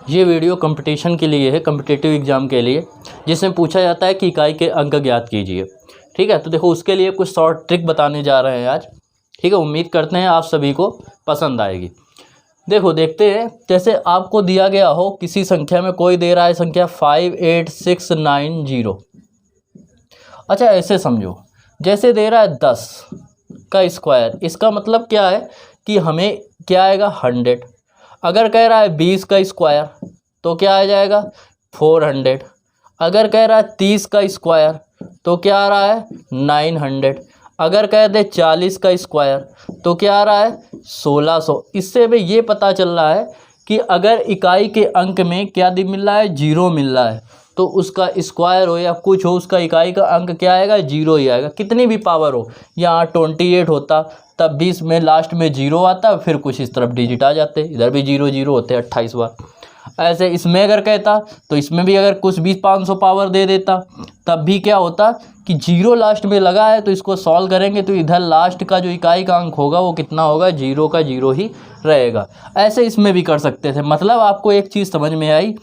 ये video competition के लिए है, कम्पिटिटिव एग्ज़ाम के लिए, जिसमें पूछा जाता है कि इकाई के अंक ज्ञात कीजिए। ठीक है, तो देखो उसके लिए कुछ शॉर्ट ट्रिक बताने जा रहे हैं आज। ठीक है, उम्मीद करते हैं आप सभी को पसंद आएगी। देखो देखते हैं, जैसे आपको दिया गया हो किसी संख्या में, कोई दे रहा है संख्या 58690। अच्छा ऐसे समझो, जैसे दे रहा है 10 का स्क्वायर, इसका मतलब क्या है कि हमें क्या आएगा 100। अगर कह रहा है 20 का स्क्वायर तो क्या आ जाएगा 400। अगर कह रहा है 30 का स्क्वायर तो क्या आ रहा है 900। अगर कह दे 40 का स्क्वायर तो क्या आ रहा है 1600। इससे हमें ये पता चल रहा है कि अगर इकाई के अंक में क्या मिल रहा है, 0 मिल रहा है, तो उसका स्क्वायर हो या कुछ हो, उसका इकाई का अंक क्या आएगा, 0 ही आएगा। कितनी भी पावर हो, यहाँ 28 होता तब भी इसमें लास्ट में 0 आता, फिर कुछ इस तरफ डिजिट आ जाते, इधर भी 0 0 होते 28 बार। ऐसे इसमें अगर कहता तो इसमें भी अगर कुछ भी 500 पावर दे देता तब भी क्या होता कि 0 लास्ट में लगा है, तो इसको सॉल्व करेंगे तो इधर लास्ट का जो इकाई का अंक होगा वो कितना होगा, 0 का 0 ही रहेगा। ऐसे इसमें भी कर सकते थे। मतलब आपको एक चीज़ समझ में आई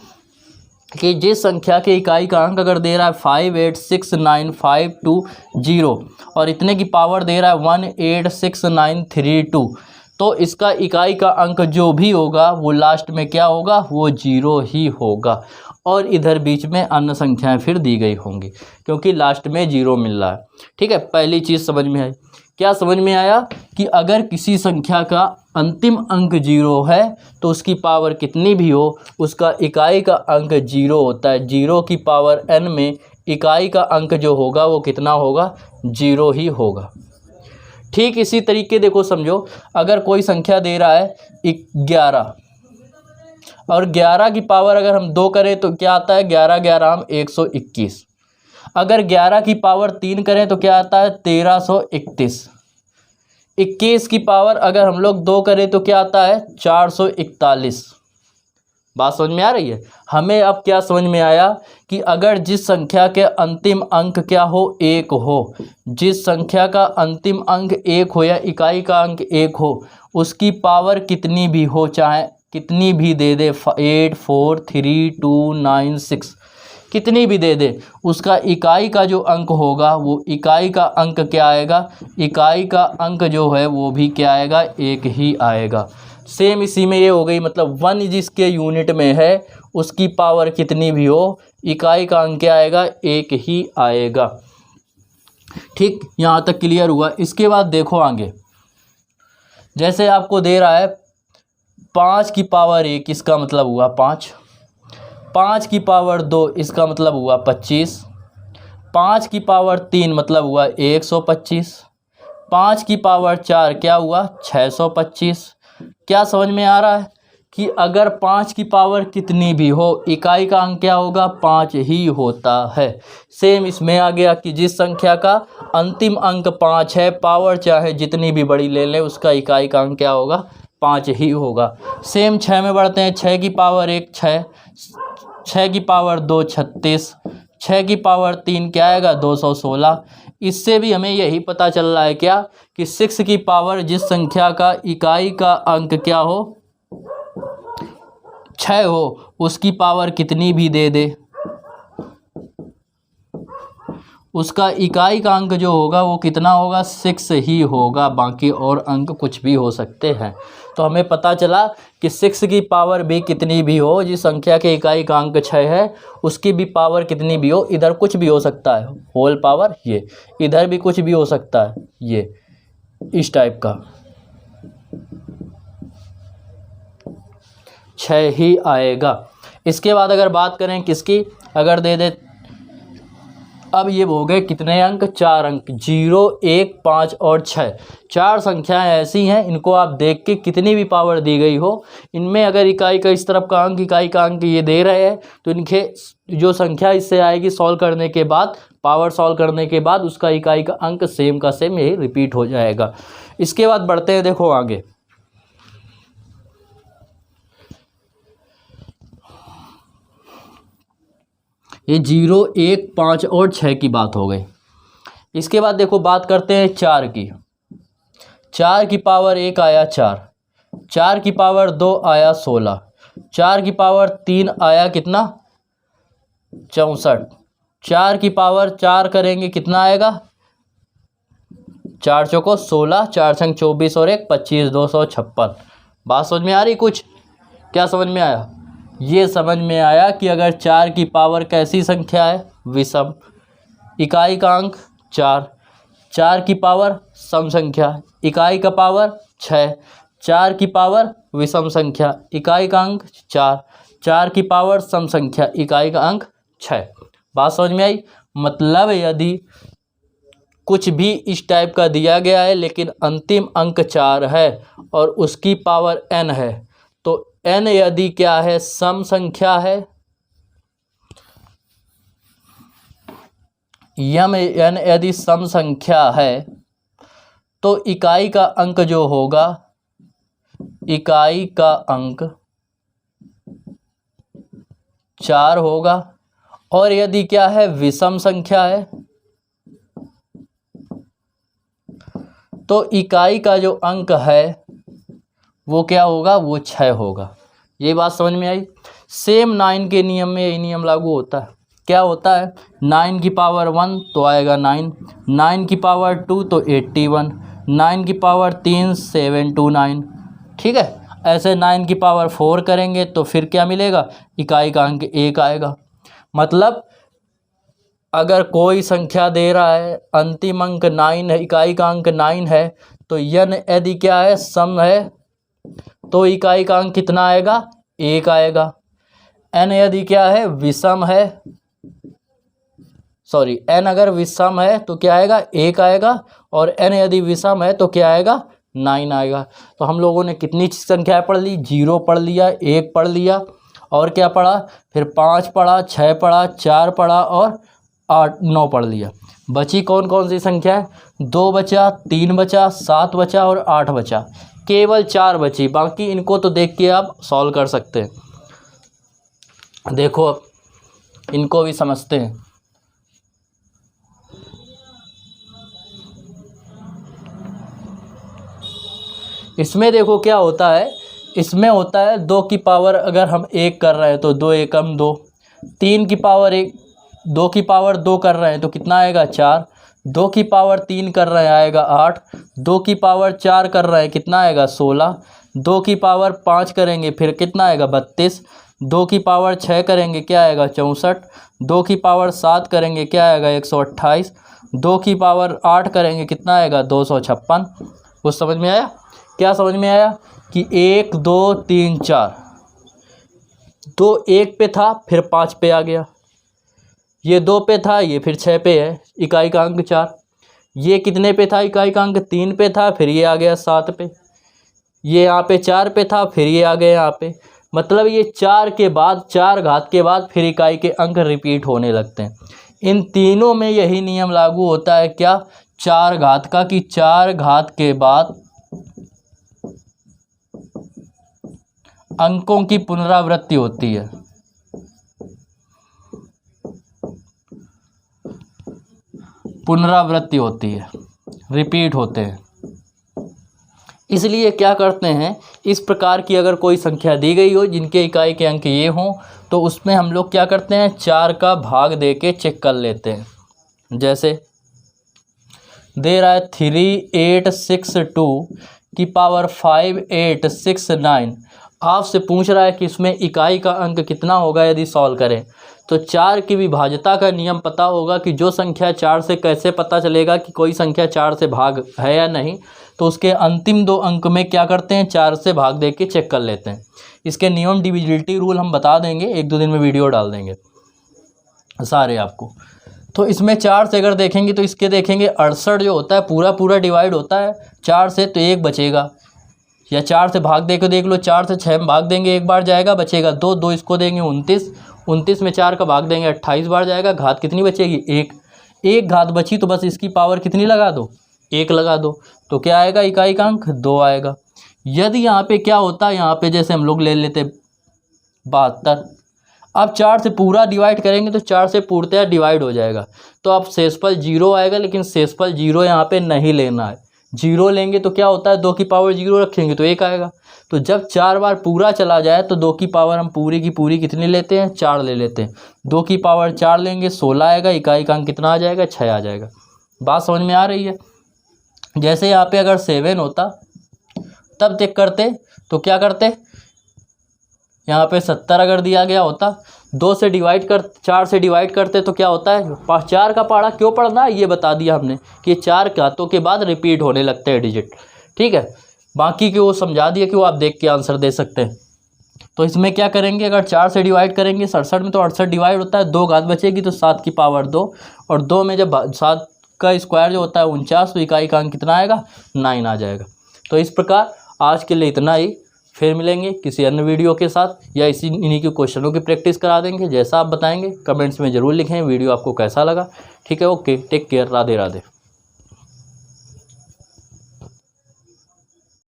कि जिस संख्या के इकाई का अंक अगर दे रहा है 5869520 और इतने की पावर दे रहा है 1866932, तो इसका इकाई का अंक जो भी होगा वो लास्ट में क्या होगा, वो 0 ही होगा। और इधर बीच में अन्य संख्याएं फिर दी गई होंगी क्योंकि लास्ट में 0 मिल रहा है। ठीक है, पहली चीज़ समझ में आई। क्या समझ में आया कि अगर किसी संख्या का अंतिम अंक 0 है तो उसकी पावर कितनी भी हो, उसका इकाई का अंक 0 होता है। 0 की पावर n में इकाई का अंक जो होगा वो कितना होगा, 0 ही होगा। ठीक इसी तरीके देखो समझो, अगर कोई संख्या दे रहा है 11 और 11 की पावर अगर हम 2 करें तो क्या आता है, 11 11 121। अगर 11 की पावर 3 करें तो क्या आता है 1331। 21 की पावर अगर हम लोग 2 करें तो क्या आता है 441। बात समझ में आ रही है। हमें अब क्या समझ में आया कि अगर जिस संख्या के अंतिम अंक क्या हो, 1 हो, जिस संख्या का अंतिम अंक 1 हो या इकाई का अंक 1 हो, उसकी पावर कितनी भी हो, चाहे कितनी भी दे दे, 8 4 3 2 9 6 कितनी भी दे दे, उसका इकाई का जो अंक होगा वो इकाई का अंक क्या आएगा, इकाई का अंक जो है वो भी क्या आएगा, 1 ही आएगा। सेम इसी में ये हो गई, मतलब 1 जिसके यूनिट में है उसकी पावर कितनी भी हो, इकाई का अंक क्या आएगा, 1 ही आएगा। ठीक, यहाँ तक क्लियर हुआ। इसके बाद देखो आगे, जैसे आपको दे रहा है 5 की पावर 1, इसका मतलब हुआ 5। 5 की पावर 2, इसका मतलब हुआ 25। 5 की पावर 3 मतलब हुआ 125। 5 की पावर 4 क्या हुआ, 625। क्या समझ में आ रहा है कि अगर 5 की पावर कितनी भी हो, इकाई का अंक क्या होगा, 5 ही होता है। सेम इसमें आ गया कि जिस संख्या का अंतिम अंक 5 है, पावर चाहे जितनी भी बड़ी ले लें, उसका इकाई का अंक क्या होगा, 5 ही होगा। सेम 6 में बढ़ते हैं। 6 की पावर 1 6, 6 की पावर 2 36, 6 की पावर 3 क्या आएगा, 216। इससे भी हमें यही पता चल रहा है क्या कि 6 की पावर जिस संख्या का इकाई का अंक क्या हो, 6 हो, उसकी पावर कितनी भी दे दे, उसका इकाई का अंक जो होगा वो कितना होगा, 6 ही होगा। बाकी और अंक कुछ भी हो सकते हैं। तो हमें पता चला कि 6 की पावर भी कितनी भी हो, जिस संख्या के इकाई का अंक 6 है उसकी भी पावर कितनी भी हो, इधर कुछ भी हो सकता है, होल पावर ये, इधर भी कुछ भी हो सकता है, ये इस टाइप का, 6 ही आएगा। इसके बाद अगर बात करें किसकी, अगर दे दे, अब ये हो गए कितने अंक, 4 अंक, 0 1 5 और 6। 4 संख्याएं ऐसी हैं, इनको आप देख के कितनी भी पावर दी गई हो, इनमें अगर इकाई का इस तरफ का अंक, इकाई का अंक ये दे रहे हैं, तो इनके जो संख्या इससे आएगी सॉल्व करने के बाद, पावर सॉल्व करने के बाद, उसका इकाई का अंक सेम का सेम यही रिपीट हो जाएगा। इसके बाद बढ़ते हैं, देखो आगे, ये 0 1 5 और 6 की बात हो गई। इसके बाद देखो बात करते हैं 4 की। 4 की पावर 1 आया 4, 4 की पावर 2 आया 16, 4 की पावर 3 आया कितना 64। 4 की पावर 4 करेंगे कितना आएगा 4 चौको 16, 4 छंग 24 और 1 25, 256। बात समझ में आ रही कुछ? क्या समझ में आया? ये समझ में आया कि अगर 4 की पावर कैसी संख्या है विषम, इकाई का अंक 4, 4 की पावर सम संख्या, इकाई का पावर 6, 4 की पावर विषम संख्या, इकाई का अंक 4, 4 की पावर सम संख्या, इकाई का अंक 6। बात समझ में आई? मतलब यदि कुछ भी इस टाइप का दिया गया है लेकिन अंतिम अंक 4 है और उसकी पावर n है, तो n यदि क्या है सम संख्या है, n यदि सम संख्या है तो इकाई का अंक जो होगा, इकाई का अंक 4 होगा। और यदि क्या है विषम संख्या है तो इकाई का जो अंक है वो क्या होगा, वो 6 होगा। ये बात समझ में आई? सेम 9 के नियम में यही नियम लागू होता है। क्या होता है 9 की पावर 1 तो आएगा 9, 9 की पावर 2 तो 81, 9 की पावर 3 729। ठीक है, ऐसे 9 की पावर 4 करेंगे तो फिर क्या मिलेगा, इकाई का अंक 1 आएगा। मतलब अगर कोई संख्या दे रहा है अंतिम अंक 9 है, इकाई का अंक 9 है, तो n यदि क्या है सम है तो इकाई का अंक कितना आएगा 1 आएगा। n यदि क्या है विषम है, सॉरी n अगर विषम है तो क्या आएगा 1 आएगा, और n यदि विषम है तो क्या आएगा 9 आएगा। तो हम लोगों ने कितनी संख्याएं पढ़ ली, 0 पढ़ लिया, 1 पढ़ लिया, और क्या पढ़ा, फिर 5 पढ़ा, 6 पढ़ा, 4 पढ़ा और 9 पढ़ लिया। बची कौन कौन सी संख्या है, 2 बचा, 3 बचा, 7 बचा और 8 बचा, केवल 4 बची। बाकी इनको तो देख के आप सॉल्व कर सकते हैं। देखो अब इनको भी समझते हैं। इसमें देखो क्या होता है, इसमें होता है 2 की पावर अगर हम 1 कर रहे हैं तो 2 एकम 2, 3 की पावर 1, 2 की पावर 2 कर रहे हैं तो कितना आएगा 4, 2 की पावर 3 कर रहे हैं आएगा 8, 2 की पावर 4 कर रहे हैं कितना आएगा 16, 2 की पावर 5 करेंगे फिर कितना आएगा 32, 2 की पावर 6 करेंगे क्या आएगा 64, 2 की पावर 7 करेंगे क्या आएगा 128, 2 की पावर 8 करेंगे कितना आएगा 256। कुछ समझ में आया? क्या समझ में आया कि 1 2 3 4, 2 1 पे था फिर 5 पे आ गया, ये 2 पे था ये फिर 6 पे है, इकाई का अंक 4, ये कितने पे था, इकाई का अंक 3 पे था फिर ये आ गया 7 पे, ये यहाँ पे 4 पे था फिर ये आ गया यहाँ पे। मतलब ये 4 के बाद, 4 घात के बाद फिर इकाई के अंक रिपीट होने लगते हैं। इन तीनों में यही नियम लागू होता है, क्या, 4 घात का, कि 4 घात के बाद अंकों की पुनरावृत्ति होती है। पुनरावृत्ति होती है, रिपीट होते हैं। इसलिए क्या करते हैं, इस प्रकार की अगर कोई संख्या दी गई हो जिनके इकाई के अंक ये हों तो उसमें हम लोग क्या करते हैं 4 का भाग दे के चेक कर लेते हैं। जैसे दे रहा है 3862 की पावर 5869, आपसे पूछ रहा है कि इसमें इकाई का अंक कितना होगा यदि सॉल्व करें। तो 4 की विभाज्यता का नियम पता होगा कि जो संख्या 4 से, कैसे पता चलेगा कि कोई संख्या 4 से भाग है या नहीं, तो उसके अंतिम 2 अंक में क्या करते हैं 4 से भाग दे के चेक कर लेते हैं। इसके नियम डिविजिबिलिटी रूल हम बता देंगे, 1-2 दिन में वीडियो डाल देंगे सारे आपको। तो इसमें 4 से अगर देखेंगे तो इसके देखेंगे 68 जो होता है पूरा डिवाइड होता है 4 से, तो 1 बचेगा, या 4 से भाग दे के देख लो, 4 से 6 में भाग देंगे 1 बार जाएगा, बचेगा 2, 2 इसको देंगे 29, 29 में 4 का भाग देंगे 28 बार जाएगा, घात कितनी बचेगी 1, 1 घात बची तो बस इसकी पावर कितनी लगा दो 1 लगा दो, तो क्या आएगा इकाई का अंक 2 आएगा। यदि यहाँ पे क्या होता है, यहाँ पे जैसे हम लोग ले लेते 72, अब 4 से पूरा डिवाइड करेंगे तो 4 से पूर्णतः डिवाइड हो जाएगा, तो अब शेषफल 0 आएगा, लेकिन शेषफल 0 यहाँ पे नहीं लेना है, जीरो लेंगे तो क्या होता है, 2 की पावर जीरो रखेंगे तो 1 आएगा। तो जब 4 बार पूरा चला जाए तो 2 की पावर हम पूरी की पूरी कितनी लेते हैं, 4 ले लेते हैं। 2 की पावर 4 लेंगे 16 आएगा, इकाई का अंक कितना आ जाएगा, 6 आ जाएगा। बात समझ में आ रही है। जैसे यहाँ पे अगर 7 होता तब चेक करते तो क्या करते, यहाँ पे 70 अगर दिया गया होता, 4 से डिवाइड करते तो क्या होता है, 4 का पहाड़ा क्यों पढ़ना है ये बता दिया हमने कि 4 घातों के बाद रिपीट होने लगते हैं डिजिट, ठीक है। बाकी के वो समझा दिया कि वो आप देख के आंसर दे सकते हैं। तो इसमें क्या करेंगे, अगर 4 से डिवाइड करेंगे 67 में तो 68 डिवाइड होता है, 2 घात बचेगी तो 7 की पावर 2, और 2 में जब 7 का स्क्वायर जो होता है 49, तो इकाई का अंक कितना आएगा, 9 आ जाएगा। तो इस प्रकार आज के लिए इतना ही, फिर मिलेंगे किसी अन्य वीडियो के साथ या इन्हीं के क्वेश्चनों की प्रैक्टिस करा देंगे। जैसा आप बताएंगे कमेंट्स में ज़रूर लिखें वीडियो आपको कैसा लगा। ठीक है, okay, take care, Radhe Radhe.